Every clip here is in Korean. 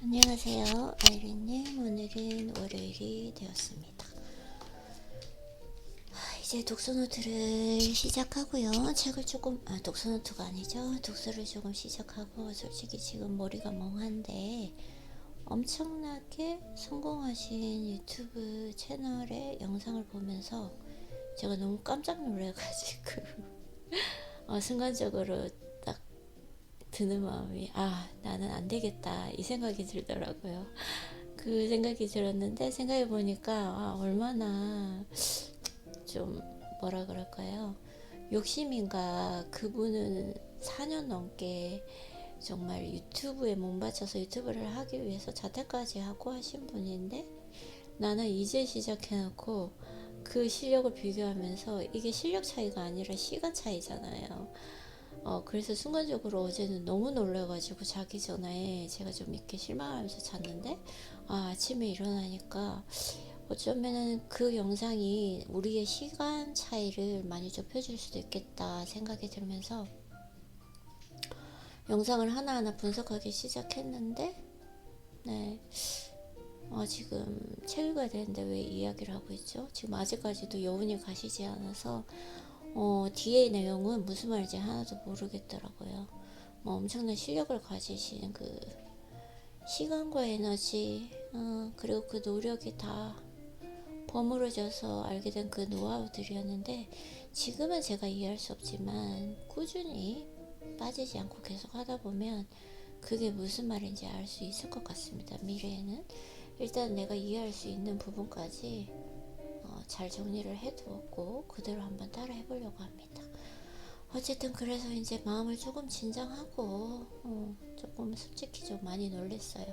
안녕하세요, 아이린님. 오늘은 월요일이 되었습니다. 이제 독서노트를 시작하고요. 책을 조금, 독서노트가 아니죠. 독서를 조금 시작하고, 솔직히 지금 머리가 멍한데, 엄청나게 성공하신 유튜브 채널의 영상을 보면서 제가 너무 깜짝 놀래가지고, 순간적으로 딱 드는 마음이, 나는 안 되겠다, 이 생각이 들더라고요. 그 생각이 들었는데, 생각해보니까, 얼마나 좀 뭐라 그럴까요? 욕심인가. 그분은 4년 넘게 정말 유튜브에 몸바쳐서 유튜브를 하기 위해서 자퇴까지 하고 하신 분인데, 나는 이제 시작해놓고 그 실력을 비교하면서 이게 실력 차이가 아니라 시간 차이잖아요. 그래서 순간적으로 어제는 너무 놀라가지고 자기 전에 제가 좀 이렇게 실망하면서 잤는데, 아침에 일어나니까 어쩌면은 그 영상이 우리의 시간 차이를 많이 좁혀줄 수도 있겠다 생각이 들면서 영상을 하나하나 분석하기 시작했는데, 네, 지금 책 읽어야 되는데 왜 이야기를 하고 있죠? 지금 아직까지도 여운이 가시지 않아서 뒤에 내용은 무슨 말인지 하나도 모르겠더라고요. 엄청난 실력을 가지신 그 시간과 에너지, 그리고 그 노력이 다 버무려져서 알게 된 그 노하우들이었는데, 지금은 제가 이해할 수 없지만 꾸준히 빠지지 않고 계속 하다 보면 그게 무슨 말인지 알 수 있을 것 같습니다. 미래에는 일단 내가 이해할 수 있는 부분까지 잘 정리를 해두었고 그대로 한번 따라 해보려고 합니다. 어쨌든 그래서 이제 마음을 조금 진정하고, 조금 솔직히 좀 많이 놀랬어요.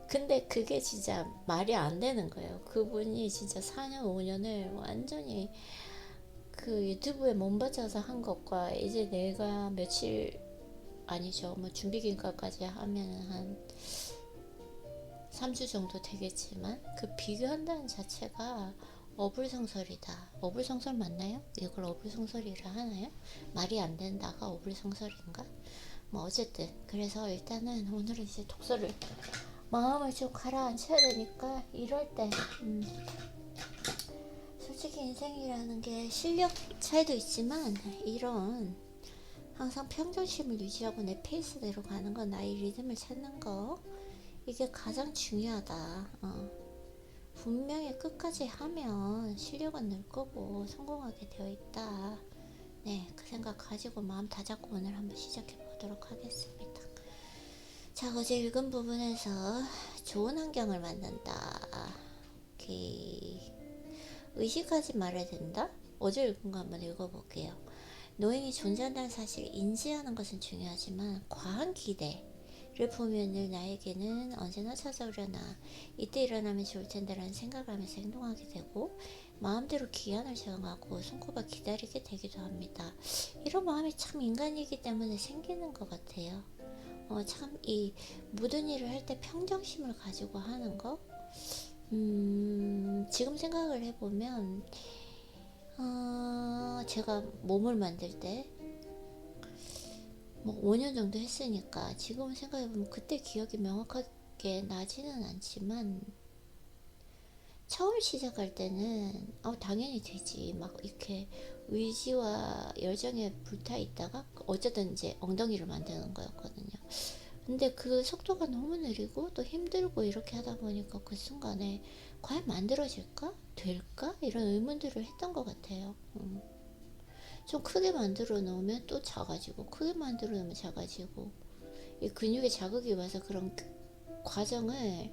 근데 그게 진짜 말이 안 되는 거예요. 그분이 진짜 4년, 5년을 완전히 그 유튜브에 몸바쳐서 한 것과 이제 내가 며칠, 아니죠, 뭐 준비 기간까지 하면 한 3주 정도 되겠지만, 그 비교한다는 자체가 어불성설이다. 어불성설 맞나요? 이걸 어불성설이라 하나요? 말이 안 된다가 어불성설인가? 뭐 어쨌든 그래서 일단은 오늘은 이제 독서를 마음을 좀 가라앉혀야 되니까, 이럴 때 솔직히 인생이라는 게 실력 차이도 있지만 이런 항상 평정심을 유지하고 내 페이스대로 가는 거, 나의 리듬을 찾는 거, 이게 가장 중요하다. 분명히 끝까지 하면 실력은 늘 거고 성공하게 되어 있다. 네, 그 생각 가지고 마음 다잡고 오늘 한번 시작해 보도록 하겠습니다. 자, 어제 읽은 부분에서 좋은 환경을 만든다. 오케이. 의식하지 말아야 된다? 어제 읽은 거 한번 읽어볼게요. 노인이 존재한다는 사실을 인지하는 것은 중요하지만 과한 기대를 보면 나에게는 언제나 찾아오려나, 이때 일어나면 좋을 텐데라는 생각을 하면서 행동하게 되고, 마음대로 기한을 정하고 손꼽아 기다리게 되기도 합니다. 이런 마음이 참 인간이기 때문에 생기는 것 같아요. 참 이 모든 일을 할 때 평정심을 가지고 하는 거, 지금 생각을 해보면, 제가 몸을 만들 때 뭐 5년 정도 했으니까 지금 생각해보면 그때 기억이 명확하게 나지는 않지만, 처음 시작할 때는 당연히 되지 막 이렇게 의지와 열정에 불타 있다가 어쨌든 이제 엉덩이를 만드는 거였거든요. 근데 그 속도가 너무 느리고 또 힘들고 이렇게 하다 보니까 그 순간에 과연 만들어질까? 될까? 이런 의문들을 했던 것 같아요. 좀 크게 만들어 놓으면 또 작아지고, 크게 만들어 놓으면 작아지고, 이 근육에 자극이 와서 그런 과정을,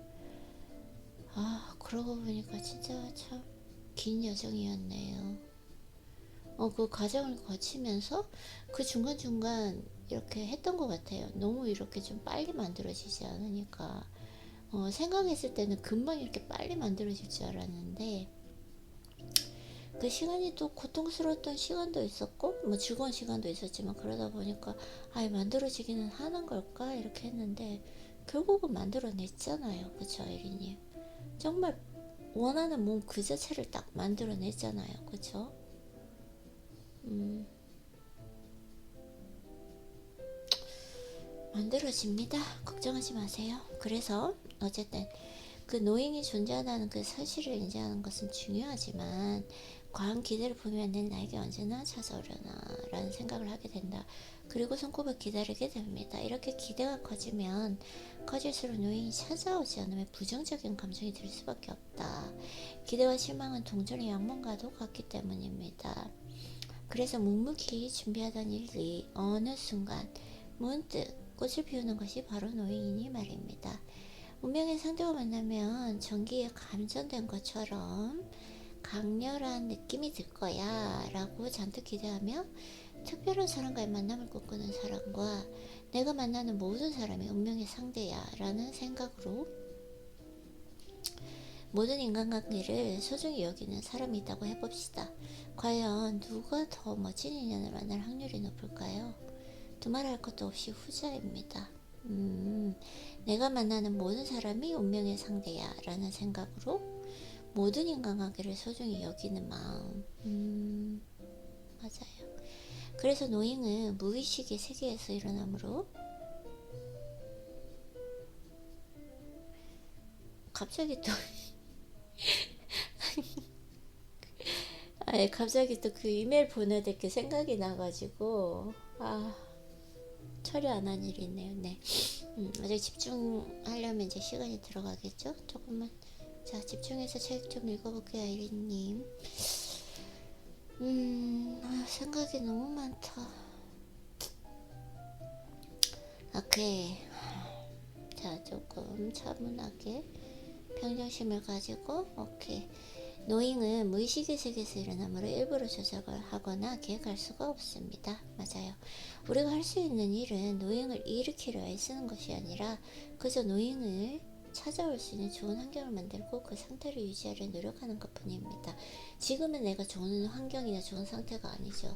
그러고 보니까 진짜 참 긴 여정이었네요. 그 과정을 거치면서 그 중간중간 이렇게 했던 것 같아요. 너무 이렇게 좀 빨리 만들어지지 않으니까, 생각했을 때는 금방 이렇게 빨리 만들어질 줄 알았는데, 그 시간이 또 고통스러웠던 시간도 있었고 뭐 즐거운 시간도 있었지만, 그러다 보니까 만들어지기는 하는 걸까 이렇게 했는데 결국은 만들어냈잖아요. 그쵸, 아이리님? 정말 원하는 몸 그 자체를 딱 만들어냈잖아요. 그쵸? 만들어집니다. 걱정하지 마세요. 그래서 어쨌든 그 노잉이 존재한다는 그 사실을 인지하는 것은 중요하지만 과한 기대를 보면은 나에게 언제나 찾아오려나 라는 생각을 하게 된다. 그리고 손꼽아 기다리게 됩니다. 이렇게 기대가 커지면 커질수록 노잉이 찾아오지 않으면 부정적인 감정이 들 수밖에 없다. 기대와 실망은 동전의 양면과도 같기 때문입니다. 그래서 묵묵히 준비하던 일이 어느 순간 문득 꽃을 피우는 것이 바로 노잉이니 말입니다. 운명의 상대와 만나면 전기에 감전된 것처럼 강렬한 느낌이 들 거야 라고 잔뜩 기대하며 특별한 사람과의 만남을 꿈꾸는 사람과 내가 만나는 모든 사람이 운명의 상대야 라는 생각으로 모든 인간관계를 소중히 여기는 사람이 있다고 해봅시다. 과연 누가 더 멋진 인연을 만날 확률이 높을까요? 두말할 것도 없이 후자입니다. 내가 만나는 모든 사람이 운명의 상대야 라는 생각으로 모든 인간관계를 소중히 여기는 마음. 맞아요. 그래서 노잉은 무의식의 세계에서 일어나므로 갑자기 또 갑자기 또 그 이메일 보내야 될 게 생각이 나가지고 처리 안 한 일이 있네요. 네. 아직 집중하려면 이제 시간이 들어가겠죠? 조금만. 자, 집중해서 책 좀 읽어볼게요, 아이린님. 생각이 너무 많다. 오케이. 자, 조금 차분하게 평정심을 가지고, 오케이. 노잉은 무의식의 세계에서 일어나므로 일부러 조작을 하거나 계획할 수가 없습니다. 맞아요. 우리가 할 수 있는 일은 노잉을 일으키려 애쓰는 것이 아니라 그저 노잉을 찾아올 수 있는 좋은 환경을 만들고 그 상태를 유지하려 노력하는 것 뿐입니다. 지금은 내가 좋은 환경이나 좋은 상태가 아니죠.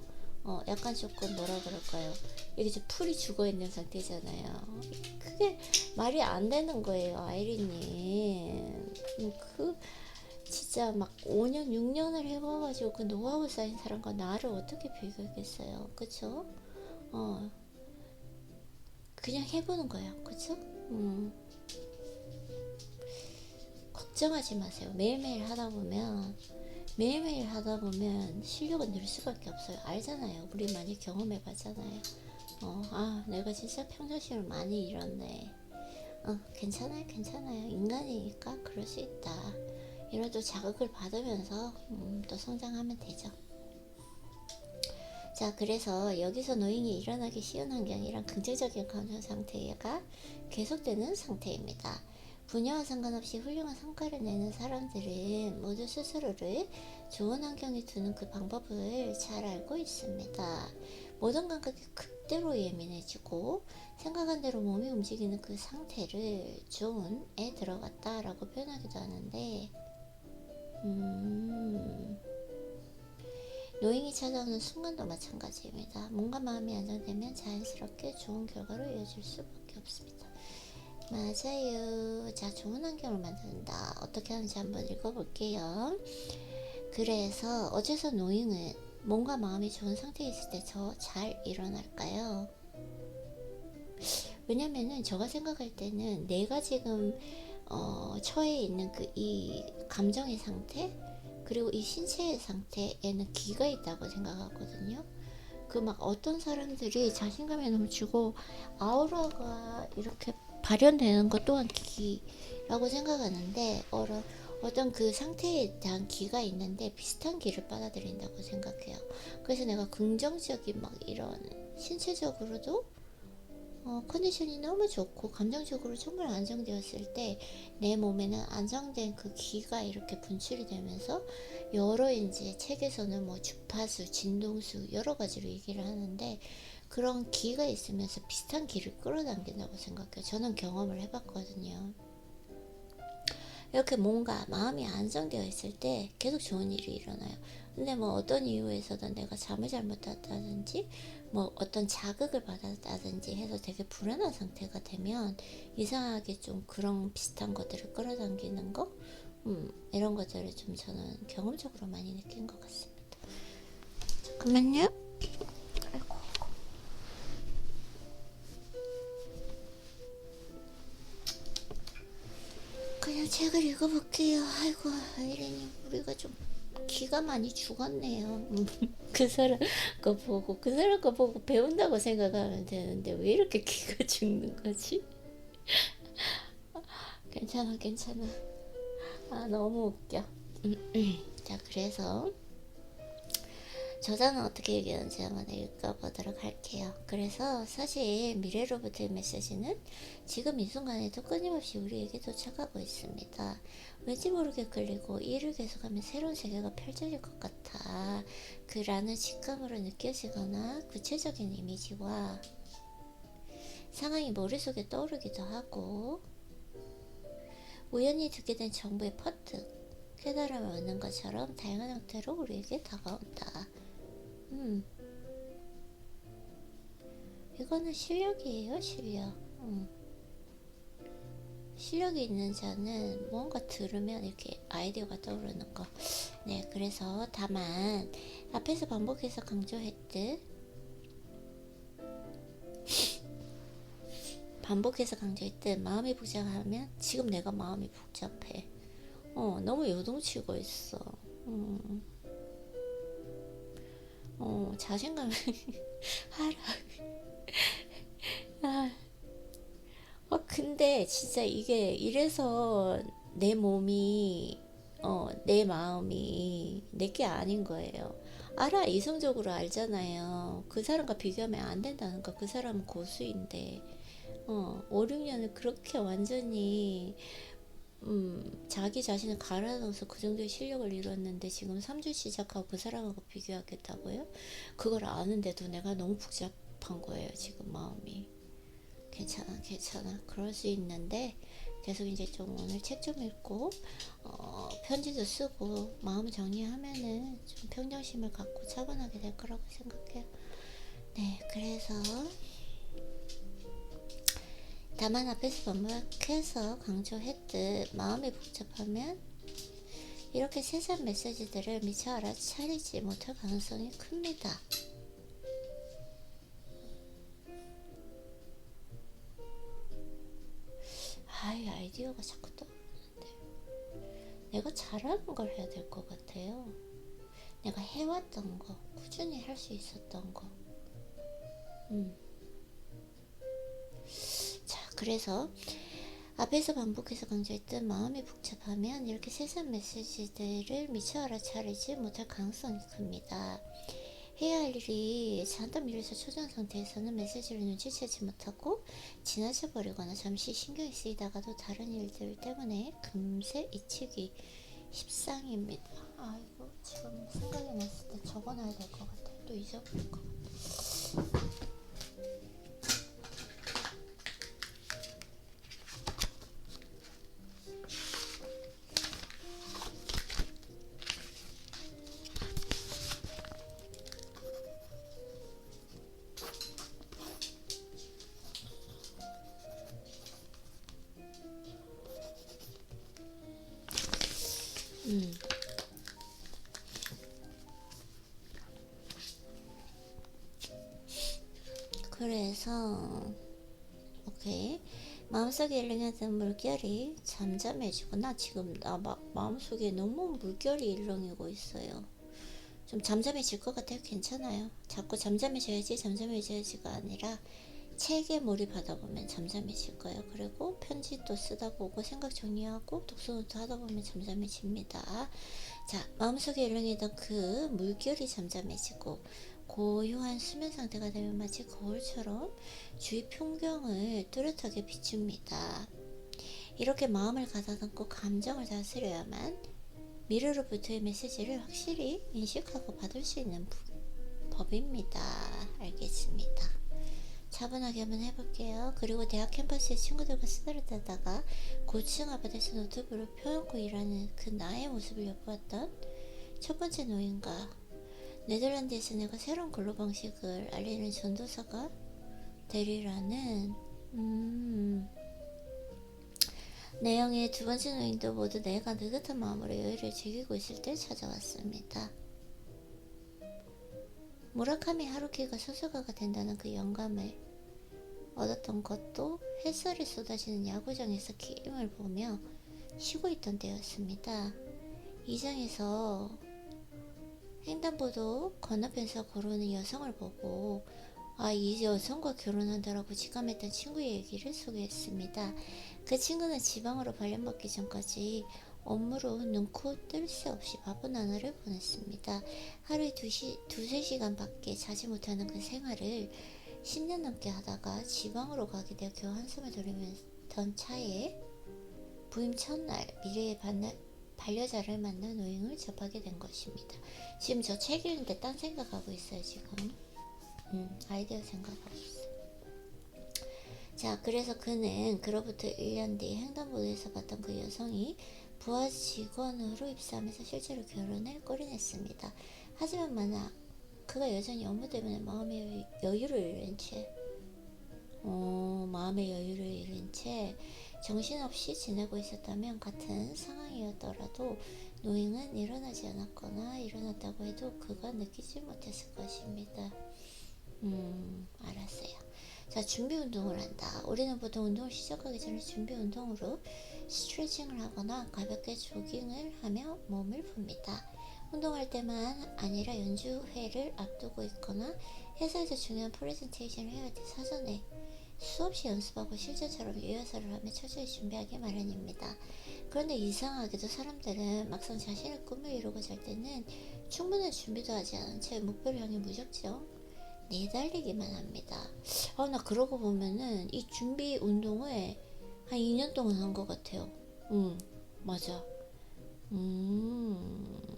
약간 조금 뭐라 그럴까요? 이게 좀 풀이 죽어있는 상태잖아요. 그게 말이 안 되는 거예요, 아이린님. 진짜 막 5년, 6년을 해봐가지고 그 노하우 쌓인 사람과 나를 어떻게 비교하겠어요? 그쵸? 그냥 해보는 거예요. 그쵸? 걱정하지 마세요. 매일매일 하다 보면 실력은 늘 수밖에 없어요. 알잖아요. 우리 많이 경험해 봤잖아요. 내가 진짜 평정심을 많이 잃었네. 괜찮아요. 인간이니까 그럴 수 있다. 이런 또 자극을 받으면서 또 성장하면 되죠. 자, 그래서 여기서 노잉이 일어나기 쉬운 환경이란 긍정적인 감정 상태가 계속되는 상태입니다. 분야와 상관없이 훌륭한 성과를 내는 사람들은 모두 스스로를 좋은 환경에 두는 그 방법을 잘 알고 있습니다. 모든 감각이 극대로 예민해지고 생각한 대로 몸이 움직이는 그 상태를 존에 들어갔다 라고 표현하기도 하는데 노잉이 찾아오는 순간도 마찬가지입니다. 몸과 마음이 안정되면 자연스럽게 좋은 결과로 이어질 수밖에 없습니다. 맞아요. 자, 좋은 환경을 만든다. 어떻게 하는지 한번 읽어볼게요. 그래서 어째서 노잉은 몸과 마음이 좋은 상태에 있을 때 더 잘 일어날까요? 왜냐면은 제가 생각할 때는 내가 지금 처해 있는 이 감정의 상태 그리고 이 신체의 상태에는 기가 있다고 생각하거든요. 그 막 어떤 사람들이 자신감에 넘치고 아우라가 이렇게 발현되는 것 또한 기라고 생각하는데 어떤 그 상태에 대한 기가 있는데 비슷한 기를 빨아들인다고 생각해요. 그래서 내가 긍정적인 막 이런 신체적으로도 컨디션이 너무 좋고 감정적으로 정말 안정되었을 때 내 몸에는 안정된 그 기가 이렇게 분출이 되면서 여러 이제 책에서는 뭐 주파수, 진동수 여러 가지로 얘기를 하는데 그런 기가 있으면서 비슷한 기를 끌어당긴다고 생각해요. 저는 경험을 해봤거든요. 이렇게 뭔가 마음이 안정되어 있을 때 계속 좋은 일이 일어나요. 근데 뭐 어떤 이유에서든 내가 잠을 잘못했다든지 뭐 어떤 자극을 받았다든지 해서 되게 불안한 상태가 되면 이상하게 좀 그런 비슷한 것들을 끌어당기는 거 이런 것들을 좀 저는 경험적으로 많이 느낀 것 같습니다. 잠깐만요. 아이고. 책을 읽어볼게요. 아이고, 아이린님, 우리가 좀 기가 많이 죽었네요. 그 사람 거 보고 배운다고 생각하면 되는데, 왜 이렇게 기가 죽는 거지? 괜찮아, 괜찮아. 아, 너무 웃겨. 자, 그래서 저자는 어떻게 얘기하는지 한번 읽어보도록 할게요. 그래서 사실 미래로부터의 메시지는 지금 이 순간에도 끊임없이 우리에게 도착하고 있습니다. 왠지 모르게 끌리고 일을 계속하면 새로운 세계가 펼쳐질 것 같아 그라는 직감으로 느껴지거나 구체적인 이미지와 상황이 머릿속에 떠오르기도 하고 우연히 듣게 된 정보의 퍼뜩 깨달음을 얻는 것처럼 다양한 형태로 우리에게 다가온다. 이거는 실력이에요, 실력. 실력이 있는 자는 뭔가 들으면 이렇게 아이디어가 떠오르는 거. 네, 그래서 다만 앞에서 반복해서 강조했듯 마음이 복잡하면 지금 내가 마음이 복잡해. 너무 요동치고 있어. 자신감을 하라. 근데 진짜 이게 이래서 내 몸이, 내 마음이 내게 아닌 거예요. 알아, 이성적으로 알잖아요. 그 사람과 비교하면 안 된다는 거. 그 사람은 고수인데, 5, 6년을 그렇게 완전히, 자기 자신을 갈아넣어서 그 정도의 실력을 이뤘는데 지금 3주 시작하고 그 사람하고 비교하겠다고요? 그걸 아는데도 내가 너무 복잡한 거예요, 지금 마음이. 괜찮아, 괜찮아. 그럴 수 있는데 계속 이제 좀 오늘 책 좀 읽고 편지도 쓰고 마음 정리하면은 좀 평정심을 갖고 차분하게 될 거라고 생각해요. 네, 그래서 다만 앞에서 반복해서 강조했듯 마음이 복잡하면 이렇게 세상 메시지들을 미처 알아차리지 못할 가능성이 큽니다. 아이디어가 자꾸 떠오르는데 내가 잘하는 걸 해야 될 것 같아요. 내가 해왔던 거, 꾸준히 할 수 있었던 거. 자, 그래서 앞에서 반복해서 강조했던 마음이 복잡하면 이렇게 세상 메시지들을 미처 알아차리지 못할 가능성이 큽니다. 해야 할 일이 잔뜩 밀려서 초조한 상태에서는 메시지를 눈치채지 못하고 지나쳐 버리거나 잠시 신경이 쓰이다가도 다른 일들 때문에 금세 잊히기 십상입니다. 이거 지금 생각이 났을 때 적어놔야 될 것 같아요. 또 잊어버릴 것 같아요. 그래서 오케이, 마음속에 일렁이던 물결이 잠잠해지고 나 지금 마음속에 너무 물결이 일렁이고 있어요. 좀 잠잠해질 것 같아요. 괜찮아요. 자꾸 잠잠해져야지가 아니라 책에 몰입하다 보면 잠잠해질 거예요. 그리고 편지도 쓰다 보고 생각 정리하고 독서노트 하다 보면 잠잠해집니다. 자, 마음속에 일렁이던 그 물결이 잠잠해지고 고요한 수면 상태가 되면 마치 거울처럼 주위 풍경을 뚜렷하게 비춥니다. 이렇게 마음을 가다듬고 감정을 다스려야만 미래로부터의 메시지를 확실히 인식하고 받을 수 있는 법입니다. 알겠습니다. 차분하게 한번 해볼게요. 그리고 대학 캠퍼스에 친구들과 수다를 떨다가 고층 아파트에서 노트북으로 펴놓고 일하는 그 나의 모습을 엿보았던 첫 번째 노인과 네덜란드에서 내가 새로운 근로 방식을 알리는 전도사가 되리라는 내용의 두 번째 노인도 모두 내가 느긋한 마음으로 여유를 즐기고 있을 때 찾아왔습니다. 무라카미 하루키가 소설가가 된다는 그 영감을 얻었던 것도 햇살이 쏟아지는 야구장에서 게임을 보며 쉬고 있던 때였습니다. 이장에서 횡단보도 건너편에서 걸어오는 여성을 보고 이 여성과 결혼한다라고 직감했던 친구의 얘기를 소개했습니다. 그 친구는 지방으로 발령받기 전까지 업무로 눈코 뜰 새 없이 바쁜 하루를 보냈습니다. 하루에 두세 시간밖에 자지 못하는 그 생활을 10년 넘게 하다가 지방으로 가게 되어 겨우 한숨을 돌리던 차에 부임 첫날 미래의 반려자를 만난 노잉을 접하게 된 것입니다. 지금 저 책 읽는데 딴 생각하고 있어요. 지금 아이디어 생각하고 있어요. 자, 그래서 그는 그로부터 1년 뒤 횡단보도에서 봤던 그 여성이 부하 직원으로 입사하면서 실제로 결혼을 꼬리냈습니다. 하지만 만약 그가 여전히 업무 때문에 마음의 여유를 잃은 채 정신없이 지내고 있었다면 같은 상황이었더라도 노잉은 일어나지 않았거나 일어났다고 해도 그가 느끼지 못했을 것입니다. 알았어요. 자, 준비 운동을 한다. 우리는 보통 운동을 시작하기 전에 준비 운동으로 스트레칭을 하거나 가볍게 조깅을 하며 몸을 풉니다. 운동할 때만 아니라 연주회를 앞두고 있거나 회사에서 중요한 프레젠테이션을 해야 할 때 사전에 수없이 연습하고 실전처럼 리허설을 하며 철저히 준비하기 마련입니다. 그런데 이상하게도 사람들은 막상 자신의 꿈을 이루고자 할 때는 충분한 준비도 하지 않은 채 목표를 향해 무작정 내달리기만 합니다. 나 그러고 보면은 이 준비 운동을 한 2년 동안 한 것 같아요. 맞아.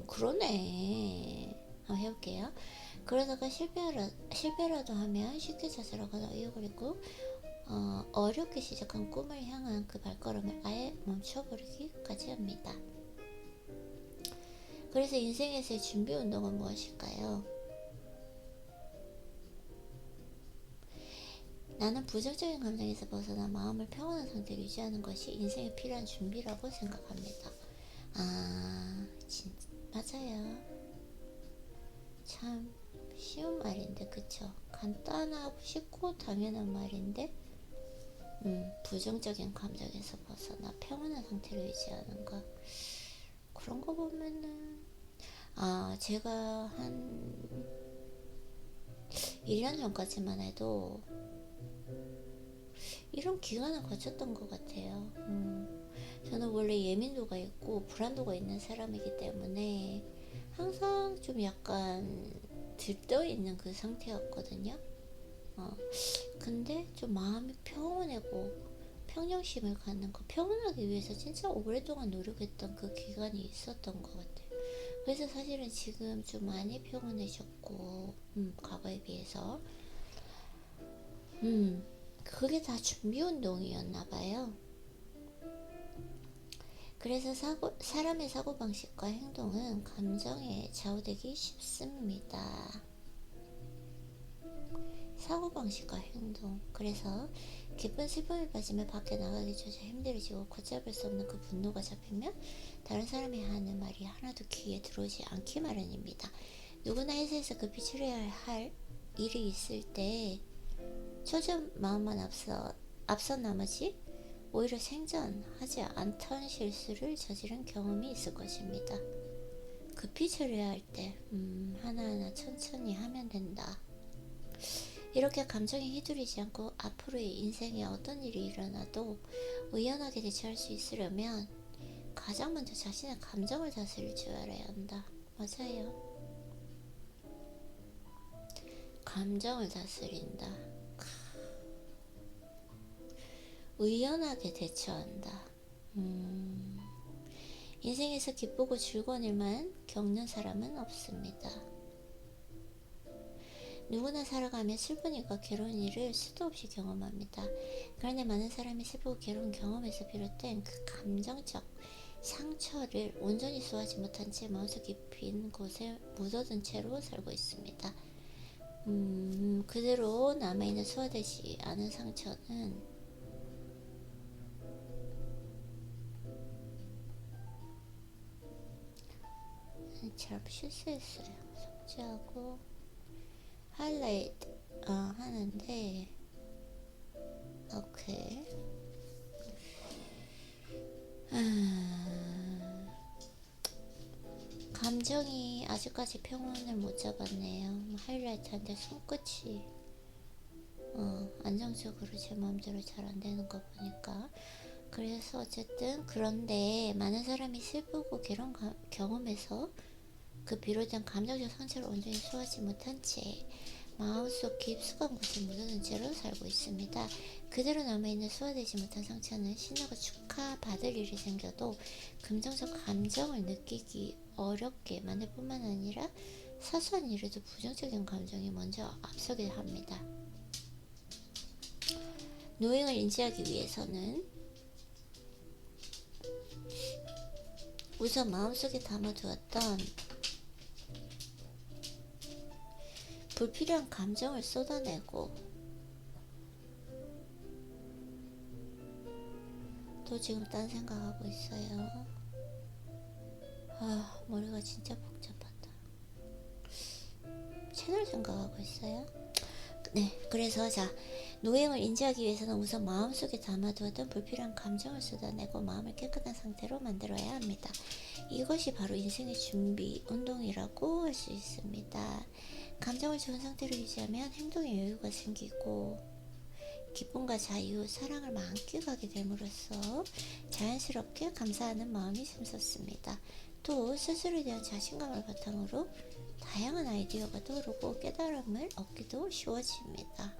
그러네. 한번 해볼게요. 그러다가 실패라도 하면 쉽게 좌절하거나 의욕을 잃고 어렵게 시작한 꿈을 향한 그 발걸음을 아예 멈춰버리기까지 합니다. 그래서 인생에서의 준비 운동은 무엇일까요? 나는 부정적인 감정에서 벗어나 마음을 평온한 상태로 유지하는 것이 인생에 필요한 준비라고 생각합니다. 진짜 맞아요. 참 쉬운 말인데 그쵸? 간단하고 쉽고 당연한 말인데 부정적인 감정에서 벗어나 평온한 상태로 유지하는 것, 그런 거 보면은 제가 한 1년 전까지만 해도 이런 기간을 거쳤던 것 같아요. 저는 원래 예민도가 있고 불안도가 있는 사람이기 때문에 항상 좀 약간 들떠있는 그 상태였거든요. 근데 좀 마음이 평온하고 평정심을 갖는 거, 평온하기 위해서 진짜 오랫동안 노력했던 그 기간이 있었던 것 같아요. 그래서 사실은 지금 좀 많이 평온해졌고 과거에 비해서 그게 다 준비 운동이었나 봐요. 그래서 사람의 사고방식과 행동은 감정에 좌우되기 쉽습니다. 사고방식과 행동. 그래서 기쁜 슬픔에 빠지면 밖에 나가기조차 힘들어지고 걷잡을 수 없는 그 분노가 잡히면 다른 사람이 하는 말이 하나도 귀에 들어오지 않기 마련입니다. 누구나 회사에서 급히 처리해야 할 일이 있을 때 초전 마음만 앞선 나머지 오히려 생전하지 않던 실수를 저지른 경험이 있을 것입니다. 급히 처리해야 할 때 하나하나 천천히 하면 된다. 이렇게 감정에 휘둘리지 않고 앞으로의 인생에 어떤 일이 일어나도 의연하게 대처할 수 있으려면 가장 먼저 자신의 감정을 다스릴 줄 알아야 한다. 맞아요. 감정을 다스린다. 의연하게 대처한다. 인생에서 기쁘고 즐거운 일만 겪는 사람은 없습니다. 누구나 살아가며 슬픈 일과 괴로운 일을 수도 없이 경험합니다. 그런데 많은 사람이 슬프고 괴로운 경험에서 비롯된 그 감정적 상처를 온전히 수호하지 못한 채 마음속 깊은 곳에 묻어둔 채로 살고 있습니다. 그대로 남아있는 수화되지 않은 상처는 잘 실수했어요. 삭제하고 하이라이트 하는데 오케이. 아직까지 평온을 못 잡았네요. 하이라이트한데 손끝이 안정적으로 제 마음대로 잘 안 되는 거 보니까. 그래서 어쨌든 그런데 많은 사람이 슬프고 그런 경험에서 그 비롯된 감정적 상처를 온전히 소화하지 못한 채 마음속 깊숙한 곳에 묻어둔 채로 살고 있습니다. 그대로 남아있는 소화되지 못한 상처는 신나고 축하받을 일이 생겨도 긍정적 감정을 느끼기 어렵게 만들 뿐만 아니라 사소한 일에도 부정적인 감정이 먼저 앞서게 합니다. 노행을 인지하기 위해서는 우선 마음속에 담아두었던 불필요한 감정을 쏟아내고 또 지금 딴 생각하고 있어요. 머리가 진짜 복잡하다. 채널 생각하고 있어요. 네, 그래서 자, 노행을 인지하기 위해서는 우선 마음속에 담아두었던 불필요한 감정을 쏟아내고 마음을 깨끗한 상태로 만들어야 합니다. 이것이 바로 인생의 준비 운동이라고 할 수 있습니다. 감정을 좋은 상태로 유지하면 행동에 여유가 생기고 기쁨과 자유, 사랑을 만끽하게 됨으로써 자연스럽게 감사하는 마음이 샘솟습니다. 또 스스로에 대한 자신감을 바탕으로 다양한 아이디어가 떠오르고 깨달음을 얻기도 쉬워집니다.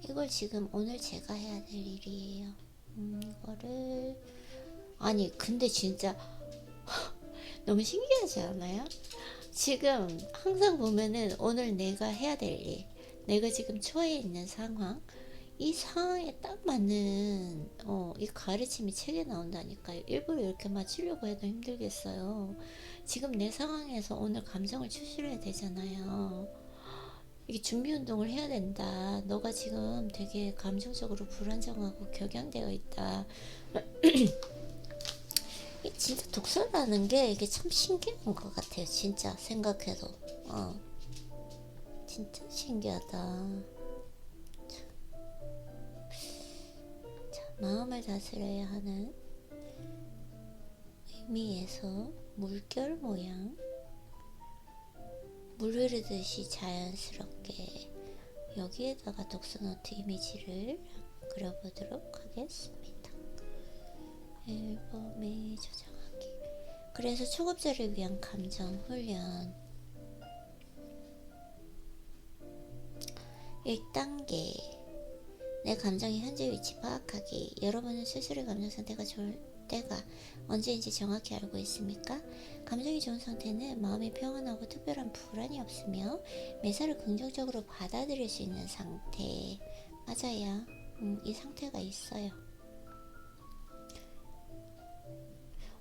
이걸 지금 오늘 제가 해야 될 일이에요. 이거를 아니 근데 진짜 너무 신기하지 않아요? 지금 항상 보면은 오늘 내가 해야 될 일, 내가 지금 처해 있는 상황, 이 상황에 딱 맞는 이 가르침이 책에 나온다니까요. 일부러 이렇게 맞추려고 해도 힘들겠어요. 지금 내 상황에서 오늘 감정을 추스려야 되잖아요. 이게 준비 운동을 해야 된다. 너가 지금 되게 감정적으로 불안정하고 격양되어 있다. 진짜 독서라는 게 이게 참 신기한 것 같아요. 진짜 생각해도 진짜 신기하다. 자, 마음을 다스려야 하는 의미에서 물결 모양, 물 흐르듯이 자연스럽게 여기에다가 독서노트 이미지를 그려보도록 하겠습니다. 앨범에 저장하기. 그래서 초급자를 위한 감정 훈련 1단계 내 감정의 현재 위치 파악하기. 여러분은 스스로의 감정 상태가 좋을 때가 언제인지 정확히 알고 있습니까? 감정이 좋은 상태는 마음이 평안하고 특별한 불안이 없으며 매사를 긍정적으로 받아들일 수 있는 상태. 맞아요. 이 상태가 있어요.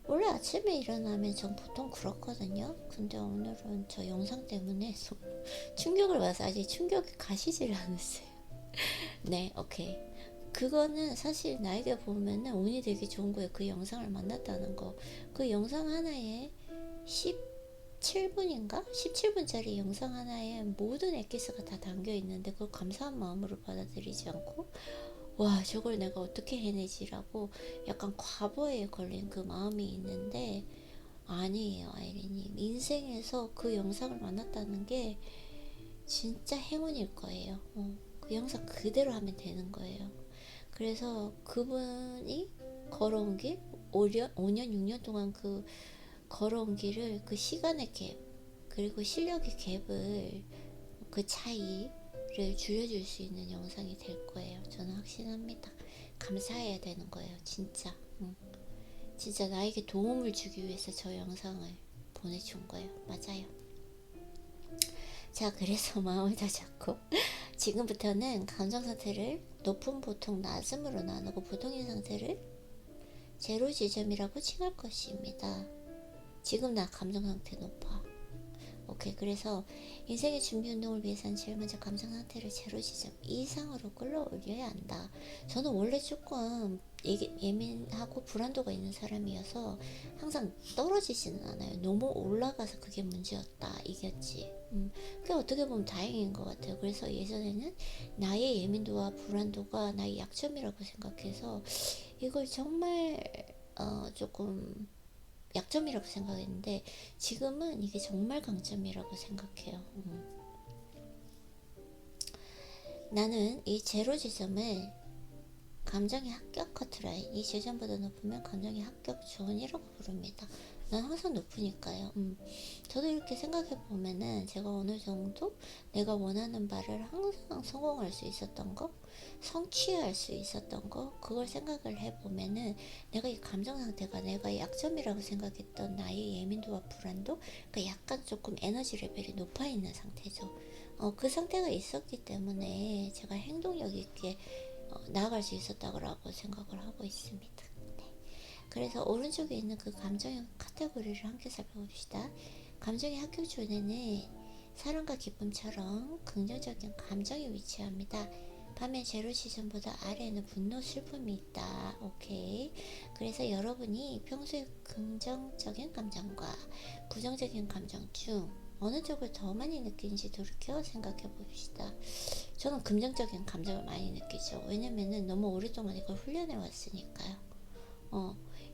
원래 아침에 일어나면 전 보통 그렇거든요. 근데 오늘은 저 영상 때문에 충격을 받아서 아직 충격이 가시질 않았어요. 네, 오케이. 그거는 사실 나에게 보면은 운이 되게 좋은 거예요. 그 영상을 만났다는 거. 그 영상 하나에 17분인가? 17분짜리 영상 하나에 모든 엑기스가 다 담겨 있는데 그걸 감사한 마음으로 받아들이지 않고 와, 저걸 내가 어떻게 해내지라고 약간 과거에 걸린 그 마음이 있는데 아니에요, 아이리님. 인생에서 그 영상을 만났다는 게 진짜 행운일 거예요. 그 영상 그대로 하면 되는 거예요. 그래서 그분이 걸어온 길 5년, 6년 동안 그 걸어온 길을 그 시간의 갭 그리고 실력의 갭을 그 차이를 줄여줄 수 있는 영상이 될 거예요. 저는 확신합니다. 감사해야 되는 거예요. 진짜 진짜 나에게 도움을 주기 위해서 저 영상을 보내준 거예요. 맞아요. 자, 그래서 마음을 다잡고 지금부터는 감정 상태를 높은, 보통, 낮음으로 나누고 보통인 상태를 제로 지점이라고 칭할 것입니다. 지금 나 감정 상태 높아. 오케이. 그래서 인생의 준비 운동을 위해서는 제일 먼저 감정 상태를 제로 지점 이상으로 끌어올려야 한다. 저는 원래 조금 예민하고 불안도가 있는 사람이어서 항상 떨어지지는 않아요. 너무 올라가서 그게 문제였다. 이겼지. 그게 어떻게 보면 다행인 것 같아요. 그래서 예전에는 나의 예민도와 불안도가 나의 약점이라고 생각해서 이걸 정말 조금 약점이라고 생각했는데 지금은 이게 정말 강점이라고 생각해요. 나는 이 제로 지점을 감정의 합격 커트라인, 이 지점보다 높으면 감정의 합격 존이라고 부릅니다. 난 항상 높으니까요. 저도 이렇게 생각해 보면은 제가 어느 정도 내가 원하는 바를 항상 성공할 수 있었던 거, 성취할 수 있었던 거, 그걸 생각을 해 보면은 내가 이 감정 상태가 내가 약점이라고 생각했던 나의 예민도와 불안도, 그러니까 약간 조금 에너지 레벨이 높아 있는 상태죠. 그 상태가 있었기 때문에 제가 행동력 있게 나아갈 수 있었다고 생각을 하고 있습니다. 그래서 오른쪽에 있는 그 감정의 카테고리를 함께 살펴봅시다. 감정의 합격 존에는 사랑과 기쁨처럼 긍정적인 감정이 위치합니다. 반면 제로 시즌보다 아래에는 분노, 슬픔이 있다. 오케이. 그래서 여러분이 평소에 긍정적인 감정과 부정적인 감정 중 어느 쪽을 더 많이 느끼는지 돌이켜 생각해 봅시다. 저는 긍정적인 감정을 많이 느끼죠. 왜냐면은 너무 오랫동안 이걸 훈련해 왔으니까요.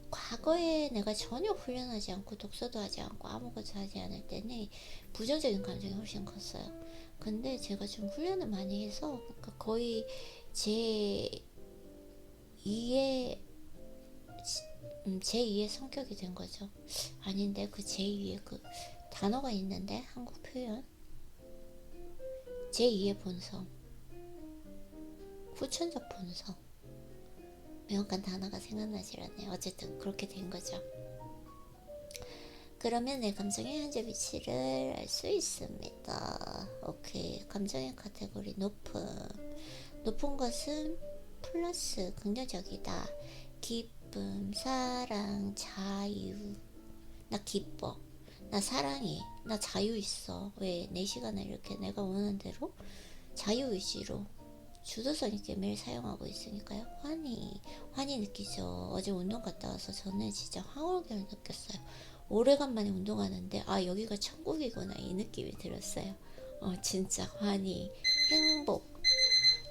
과거에 내가 전혀 훈련하지 않고 독서도 하지 않고 아무것도 하지 않을 때는 부정적인 감정이 훨씬 컸어요. 근데 제가 좀 훈련을 많이 해서 그러니까 거의 제 2의 제2의 성격이 된 거죠. 아닌데 그 제2의 그 단어가 있는데 한국 표현 제2의 본성, 후천적 본성, 명확한 단어가 생각나질 않네요. 어쨌든 그렇게 된 거죠. 그러면 내 감정의 현재 위치를 알 수 있습니다. 오케이. 감정의 카테고리 높은 것은 플러스 긍정적이다. 기쁨, 사랑, 자유. 나 기뻐. 나 사랑해. 나 자유 있어. 왜? 내 시간을 이렇게 내가 원하는 대로 자유의지로 주도성 있게 매일 사용하고 있으니까요. 환희 느끼죠. 어제 운동 갔다 와서 저는 진짜 황홀감을 느꼈어요. 오래간만에 운동하는데 여기가 천국이구나 이 느낌이 들었어요. 진짜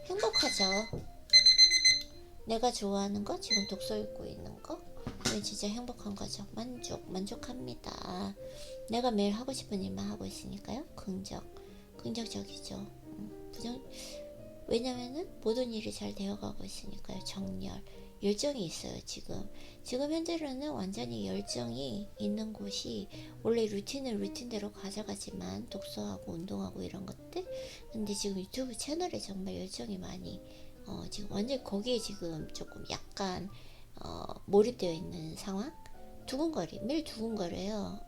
행복하죠. 내가 좋아하는 거 지금 독서 읽고 있는 거 진짜 행복한 거죠. 만족합니다. 내가 매일 하고 싶은 일만 하고 있으니까요. 긍정적이죠. 왜냐면은 모든 일이 잘 되어가고 있으니까요. 열정이 있어요. 지금 현재로는 완전히 열정이 있는 곳이 원래 루틴대로 가져가지만 독서하고 운동하고 이런 것들, 근데 지금 유튜브 채널에 정말 열정이 많이 지금 완전 거기에 지금 조금 약간 몰입되어 있는 상황. 매일 두근거려요.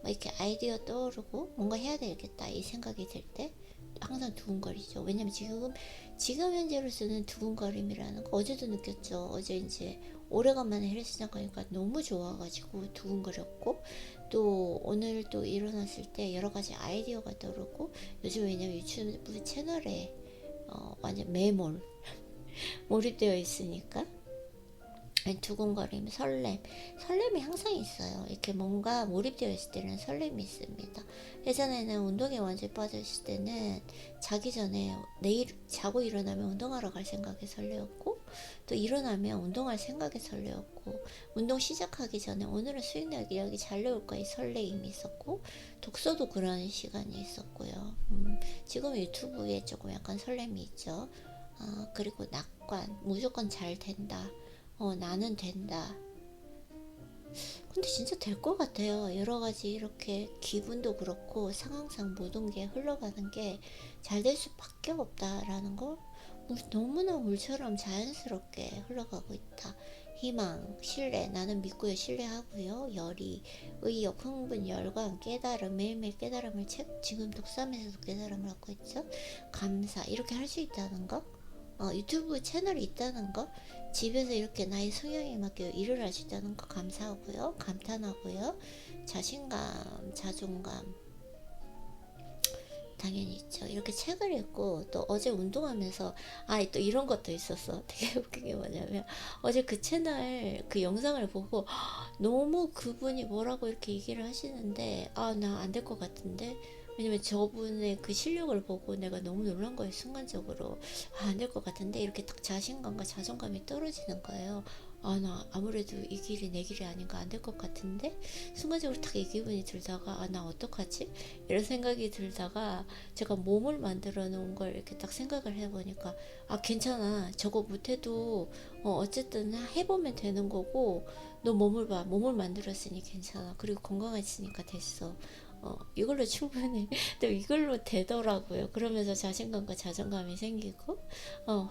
이렇게 아이디어 떠오르고 뭔가 해야 되겠다 이 생각이 들 때 항상 두근거리죠. 왜냐면 지금 현재로서는 두근거림이라는 거 어제도 느꼈죠. 어제 이제 오래간만에 헬스장 가니까 너무 좋아가지고 두근거렸고, 또 오늘 또 일어났을 때 여러 가지 아이디어가 떠오르고, 요즘 왜냐면 유튜브 채널에 완전 몰입되어 있으니까 두근거림, 설렘이 항상 있어요. 이렇게 뭔가 몰입되어 있을 때는 설렘이 있습니다. 예전에는 운동에 완전히 빠져있을 때는 자기 전에 내일 자고 일어나면 운동하러 갈 생각에 설레었고, 또 일어나면 운동할 생각에 설레었고, 운동 시작하기 전에 오늘은 수익력이 잘 나올 거에 설레임이 있었고, 독서도 그런 시간이 있었고요. 지금 유튜브에 조금 약간 설렘이 있죠. 그리고 낙관, 무조건 잘 된다. 나는 된다. 근데 진짜 될 것 같아요. 여러 가지 이렇게 기분도 그렇고 상황상 모든 게 흘러가는 게 잘 될 수밖에 없다라는 걸 너무나 물처럼 자연스럽게 흘러가고 있다. 희망, 신뢰, 나는 믿고요, 신뢰하고요. 의욕, 흥분, 열광, 깨달음, 매일매일 깨달음을 지금 독서하면서도 깨달음을 얻고 있죠. 감사, 이렇게 할 수 있다는 거. 유튜브 채널이 있다는 거, 집에서 이렇게 나의 성향에 맞게 일을 할 수 있다는 거 감사하고요. 감탄하고요. 자신감, 자존감 당연히 있죠. 이렇게 책을 읽고 또 어제 운동하면서 또 이런 것도 있었어. 되게 웃긴 게 뭐냐면 어제 그 채널 그 영상을 보고 너무 그분이 뭐라고 이렇게 얘기를 하시는데 나 안 될 것 같은데, 왜냐면 저분의 그 실력을 보고 내가 너무 놀란 거예요. 순간적으로 안 될 것 같은데 이렇게 딱 자신감과 자존감이 떨어지는 거예요. 나 아무래도 이 길이 내 길이 아닌가, 안 될 것 같은데, 순간적으로 딱 이 기분이 들다가 나 어떡하지? 이런 생각이 들다가 제가 몸을 만들어 놓은 걸 이렇게 딱 생각을 해보니까 괜찮아, 저거 못해도 어쨌든 해보면 되는 거고, 너 몸을 봐, 몸을 만들었으니 괜찮아, 그리고 건강해지니까 됐어, 이걸로 충분히 또 이걸로 되더라고요. 그러면서 자신감과 자존감이 생기고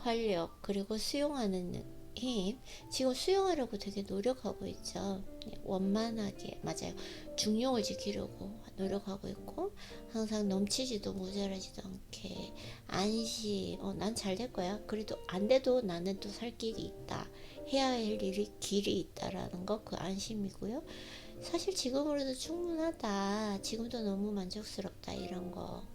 활력, 그리고 수용하는 힘. 지금 수용하려고 되게 노력하고 있죠. 원만하게, 맞아요, 중용을 지키려고 노력하고 있고, 항상 넘치지도 모자라지도 않게 안심. 난 잘 될 거야, 그래도 안 돼도 나는 또 살 길이 있다, 해야 할 일이 길이 있다라는 거, 그 안심이고요. 사실 지금으로도 충분하다, 지금도 너무 만족스럽다, 이런 거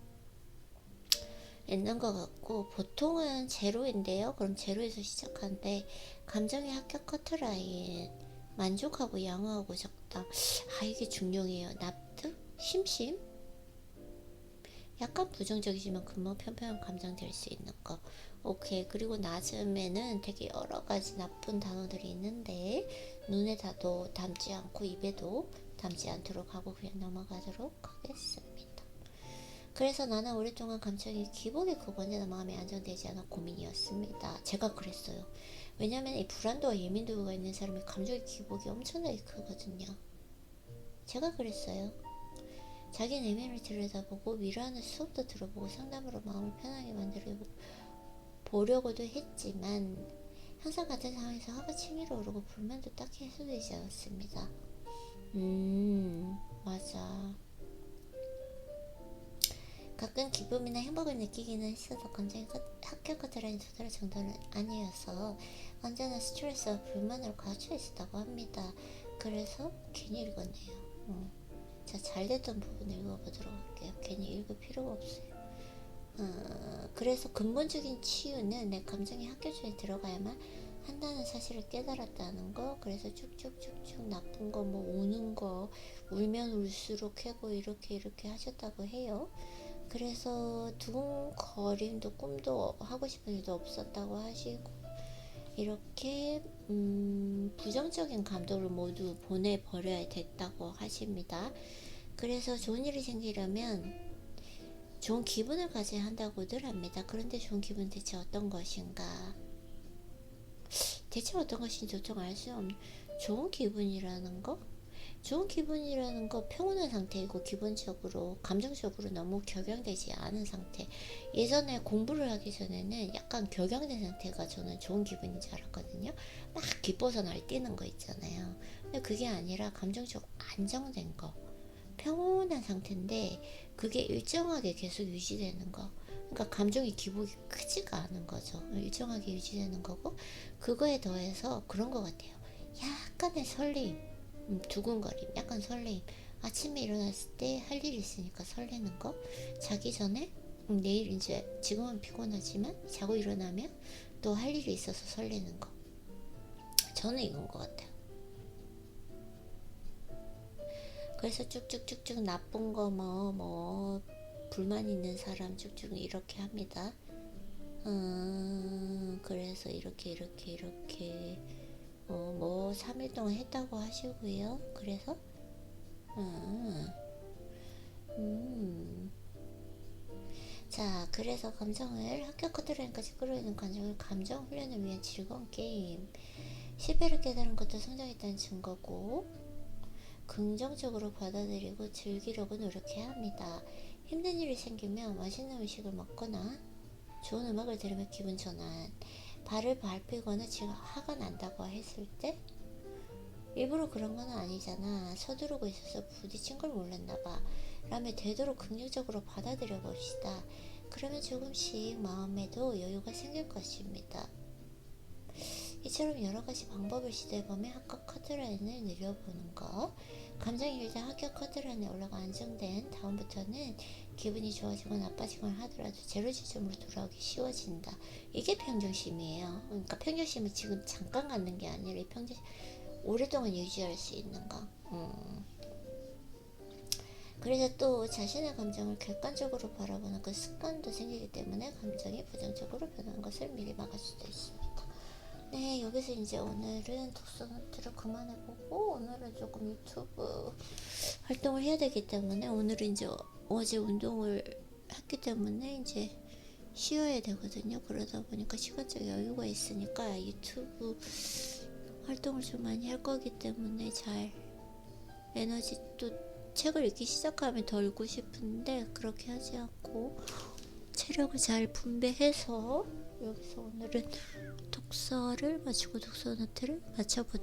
있는 것 같고, 보통은 제로인데요. 그럼 제로에서 시작하는데, 감정의 합격 커트라인, 만족하고 양호하고 적당. 이게 중요해요. 납득, 심심, 약간 부정적이지만 금방 편편한 감정 될 수 있는 거. 오케이. 그리고 낮음에는 되게 여러 가지 나쁜 단어들이 있는데 눈에 다도 담지 않고 입에도 담지 않도록 하고 그냥 넘어가도록 하겠습니다. 그래서 나는 오랫동안 감정이 기복이 크고 언제나 마음이 안정되지 않아 고민이었습니다. 제가 그랬어요. 왜냐면 이 불안도와 예민도가 있는 사람이 감정의 기복이 엄청나게 크거든요. 제가 그랬어요. 자기 내면을 들여다보고 위로하는 수업도 들어보고 상담으로 마음을 편하게 만들어 보려고도 했지만 항상 같은 상황에서 화가 치밀어 오르고 불만도 딱히 해소되지 않았습니다. 맞아. 가끔 기쁨이나 행복을 느끼기는 했어도 감정이 합격 커트라인 도달 정도는 아니어서 언제나 스트레스와 불만으로 갇혀 있었다고 합니다. 그래서 괜히 읽었네요. 자, 잘됐던 부분 읽어보도록 할게요. 괜히 읽을 필요가 없어요. 그래서 근본적인 치유는 내 감정이 학교중에 들어가야만 한다는 사실을 깨달았다는 거. 그래서 쭉쭉쭉쭉 나쁜 거, 뭐 우는 거, 울면 울수록 해고 이렇게 하셨다고 해요. 그래서 두근거림도 꿈도 하고 싶은 일도 없었다고 하시고, 이렇게 부정적인 감정을 모두 보내버려야 됐다고 하십니다. 그래서 좋은 일이 생기려면 좋은 기분을 가져야 한다고들 합니다. 그런데 좋은 기분 대체 어떤 것인가? 대체 어떤 것인지 도통 알 수 없는 좋은 기분이라는 거? 좋은 기분이라는 거 평온한 상태이고, 기본적으로 감정적으로 너무 격양되지 않은 상태. 예전에 공부를 하기 전에는 약간 격양된 상태가 저는 좋은 기분인 줄 알았거든요. 막 기뻐서 날뛰는 거 있잖아요. 근데 그게 아니라 감정적으로 안정된 거, 평온한 상태인데 그게 일정하게 계속 유지되는 거. 그러니까 감정의 기복이 크지가 않은 거죠. 일정하게 유지되는 거고, 그거에 더해서 그런 것 같아요. 약간의 설레임, 두근거림, 약간 설레임. 아침에 일어났을 때 할 일이 있으니까 설레는 거. 자기 전에 내일 이제 지금은 피곤하지만 자고 일어나면 또 할 일이 있어서 설레는 거. 저는 이건 것 같아요. 그래서 쭉쭉쭉쭉 나쁜 거 뭐 불만 있는 사람 쭉쭉 이렇게 합니다. 그래서 이렇게 뭐 3일 동안 했다고 하시고요. 그래서 자, 그래서 감정을 합격 커트라인까지 끌어오는 감정을 감정 훈련을 위한 즐거운 게임. 실패를 깨달은 것도 성장했다는 증거고, 긍정적으로 받아들이고 즐기려고 노력해야 합니다. 힘든 일이 생기면 맛있는 음식을 먹거나 좋은 음악을 들으며 기분 전환, 발을 밟히거나 지금 화가 난다고 했을 때 일부러 그런 건 아니잖아, 서두르고 있어서 부딪힌 걸 몰랐나봐 라며 되도록 긍정적으로 받아들여 봅시다. 그러면 조금씩 마음에도 여유가 생길 것입니다. 이처럼 여러가지 방법을 시도해보면 합격 커트라인을 늘려보는 것, 감정이 일단 합격 커트라인에 올라가 안정된 다음부터는 기분이 좋아지고 나빠지거나 하더라도 제로 지점으로 돌아오기 쉬워진다. 이게 평정심이에요. 그러니까 평정심은 지금 잠깐 갖는 게 아니라 이 평정심 오랫동안 유지할 수 있는 거. 그래서 또 자신의 감정을 객관적으로 바라보는 그 습관도 생기기 때문에 감정이 부정적으로 변하는 것을 미리 막을 수도 있습니다. 네, 여기서 이제 오늘은 독서 노트를 그만해보고 오늘은 조금 유튜브 활동을 해야 되기 때문에 오늘은 이제 어제 운동을 했기 때문에 이제 쉬어야 되거든요. 그러다 보니까 시간적 여유가 있으니까 유튜브 활동을 좀 많이 할 거기 때문에 잘 에너지 또 책을 읽기 시작하면 더 읽고 싶은데 그렇게 하지 않고 체력을 잘 분배해서 여기서 오늘은 독서를 마치고 독서 노트를 마쳐보도록